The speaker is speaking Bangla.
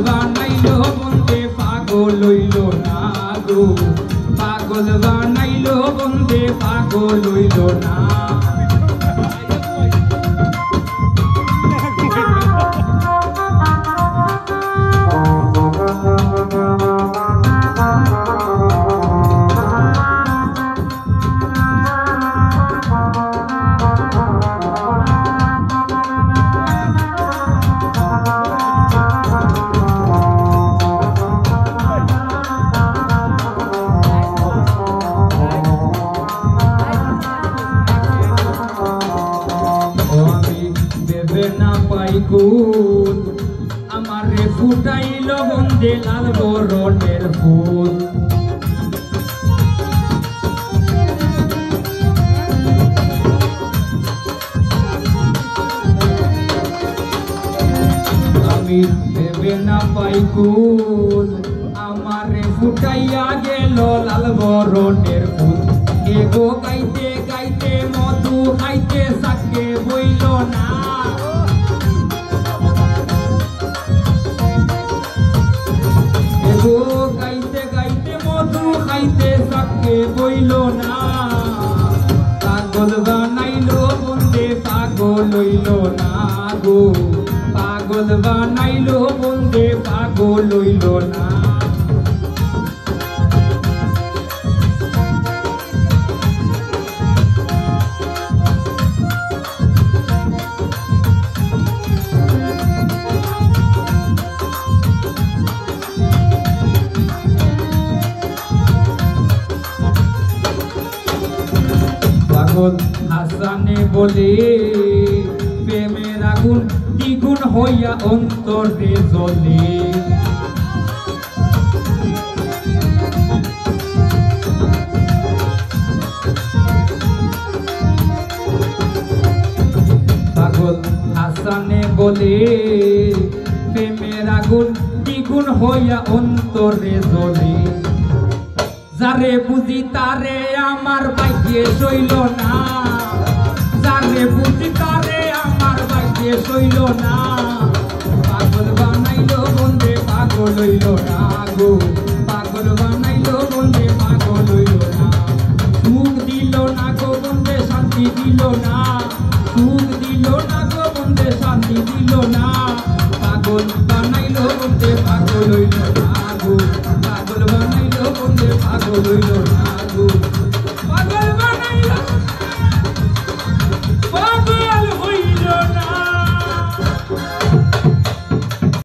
বানাইলো বন্দে পাগল হইল না গো পাগল বানাইলো বন্দে পাগল হইল না ফুল আমারে ফুটাইল বন্দে লাল বরণের ফুল আমি ভেবে না পাই কুল আমারে ফুটাইয়া গেল লাল বরণের ফুল এগো গাইতে গাইতে মধু খাইতে সাকে বইল না গাইতে গাইতে মধু খাইতে সাকে বইল না পাগল বানাইলো বন্দে পাগল হইল না গো পাগল বানাইলো বন্দে পাগল হইল না হাসানে বলে প্রেমের আগুন দ্বিগুণ হইয়া অন্তরে জ্বলে পাগল হাসানে বলে প্রেমের আগুন দ্বিগুণ হইয়া অন্তরে জ্বলে যারে বুঝি তারে আমার ভাগ্যে সইল না যারে বুঝি তারে আমার ভাগ্যে সইল না পাগল বানাইলো বন্দে পাগল হইল না গো পাগল বানাইলো বন্দে পাগল হইল না সুখ দিল না গো বন্দে শান্তি দিল না সুখ দিল না গো বন্দে শান্তি দিল না পাগল বানাইলো বন্দে পাগল হইল না গো পাগল বানাইলো বন্দে পাগল হইল না